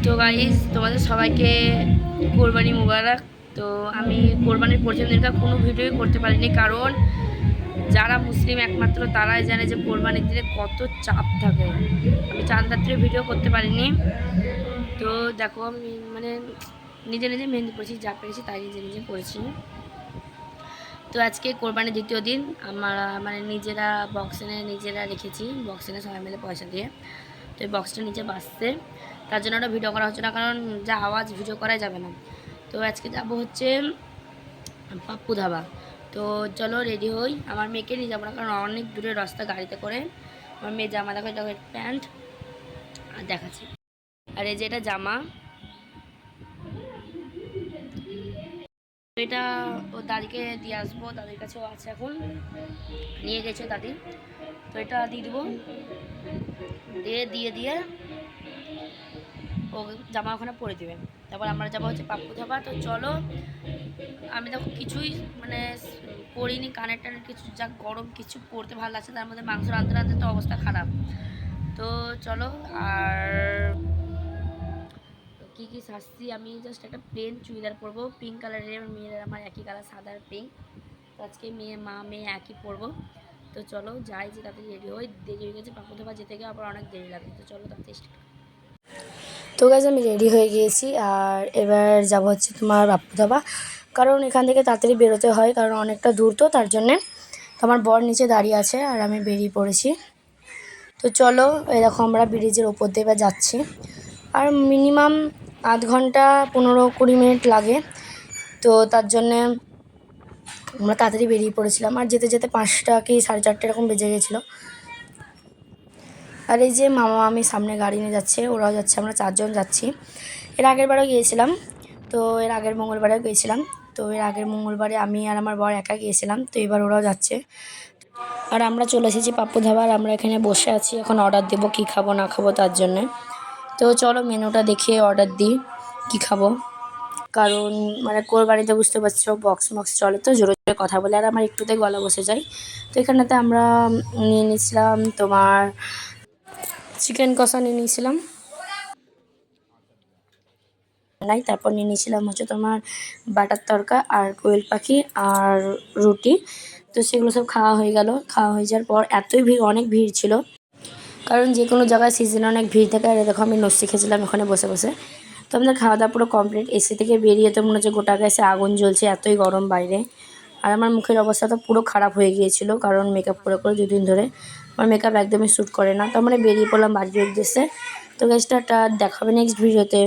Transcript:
তো গাইস, তোমাদের সবাইকে কোরবানি মুবারক। তো আমি কোরবানির প্রথম দিনটা কোনো ভিডিওই করতে পারিনি, কারণ যারা মুসলিম একমাত্র তারাই জানে যে কোরবানির দিনে কত চাপ থাকে। আমি চাঁদ রাত্রে ভিডিও করতে পারিনি। তো দেখো, আমি মানে নিজে নিজে মেহেন্দি পড়েছি, যা পেরেছি তাই নিজে নিজে পড়েছি। তো আজকে কোরবানির দ্বিতীয় দিন আমরা মানে নিজেরা বক্স এনে নিজেরা রেখেছি, বক্স এনে সবাই মিলে পয়সা দিয়ে। তো এই বক্সটা নিচে বাজছে, তার জন্য ওটা ভিডিও করা হচ্ছে না, কারণ যা আওয়াজ ভিডিও করাই যাবে না। তো আজকে যাবো হচ্ছে পাপ্পু ধাবা। তো চলো রেডি হই। আমার মেয়েকে নিয়ে যাবো না, কারণ অনেক দূরের রাস্তা গাড়িতে করে। আমার মেয়ে জামা দেখো, দেখো প্যান্ট আর দেখাচ্ছি, আর এই যে এটা জামা। এটা ও দাদিকে দিয়ে আসবো, দাদির কাছেও আছে, এখন নিয়ে গেছে দাদি। তো এটা দিয়ে দেবো, দিয়ে দিয়ে দিয়ে ও জামা ওখানে পরে দেবে। তারপর আমরা যাবো হচ্ছে পাপ্পু ধাবা। তো চলো, আমি দেখো কিছুই মানে পরিনি, কানের টানের কিছু, যা গরম কিছু পরতে ভালো লাগছে, তার মধ্যে মাংস রাঁধতে রাঁধতে তো অবস্থা খারাপ। তো চলো, আর কী কী শাস্তি, আমি জাস্ট একটা প্লেন চুড়িদার পরবো পিঙ্ক কালারের, মেয়ের আমার একই কালার, সাদা আর পিঙ্ক। তো আজকে মেয়ে একই পরবো। তো চলো যাই, যে তাড়াতাড়ি রেডি হই, দেরি হয়ে গেছে, পাপ্পু ধাবা যেতে গিয়ে আবার অনেক দেরি লাগবে। তো চলো তাড়াতাড়ি। তো গাইজ আমি রেডি হয়ে গিয়েছি, আর এবার যাব হচ্ছে তোমার পাপ্পু ধাবা, কারণ এখান থেকে তাড়াতাড়ি বেরোতে হয়, কারণ অনেকটা দূর, তো তার জন্যে। তো আমার বর নিচে দাঁড়িয়ে আছে আর আমি বেরিয়ে পড়েছি। তো চলো, এরকম আমরা ব্রিজের ওপর দিয়ে এবার যাচ্ছি, আর মিনিমাম আধ ঘন্টা 15-20 মিনিট লাগে। তো তার জন্যে আমরা তাড়াতাড়ি বেরিয়ে পড়েছিলাম, আর যেতে যেতে 5টা কি 4:30 এরকম বেজে গেছিলো। আর এই যে মামা মামি সামনে গাড়ি নিয়ে যাচ্ছে, ওরাও যাচ্ছে, আমরা 4জন যাচ্ছি। এর আগের বারেও গিয়েছিলাম, তো এর আগের মঙ্গলবারেও গিয়েছিলাম। তো এর আগের মঙ্গলবারে আমি আর আমার বর একা গিয়েছিলাম, তো এবার ওরাও যাচ্ছে। আর আমরা চলে এসেছি পাপ্পু ধাবা, আর আমরা এখানে বসে আছি, এখন অর্ডার দেবো কী খাবো না খাবো তার জন্যে। তো চলো মেনুটা দেখে অর্ডার দিই কী খাবো, কারণ মানে কোরবানিতে বুঝতে পারছো বক্স চলে, তো জোরে জোরে কথা বলে আর আমার একটুতে গলা বসে যায়। তো এখানেতে আমরা নিয়ে নিয়েছিলাম তোমার চিকেন কষা নিয়ে নিয়েছিলাম, তারপর নিয়ে নিয়েছিলাম হচ্ছে তোমার বাটার তরকা আর কোয়েল পাখি আর রুটি। তো সেগুলো সব খাওয়া হয়ে গেল। খাওয়া হয়ে যাওয়ার পর এতই ভিড়, অনেক ভিড় ছিল, কারণ যে কোনো জায়গায় সিজনে অনেক ভিড় থাকে। আর দেখো আমি লস্যি খেয়েছিলাম ওখানে বসে বসে। তো আমাদের খাওয়া দাওয়া পুরো কমপ্লিট। এসি থেকে বেরিয়ে তো মনে হচ্ছে গোটা গ্যাসে আগুন জ্বলছে, এতই গরম বাইরে। আর আমার মুখের অবস্থা তো পুরো খারাপ হয়ে গিয়েছিল, কারণ মেকআপ করে 2 দিন ধরে আমার মেকআপ একদমই শ্যুট করে না। তো আমরা বেরিয়ে পড়লাম বাড়ির উদ্দেশ্যে। তো গ্যাসটা দেখাবে নেক্সট ভিডিওতে।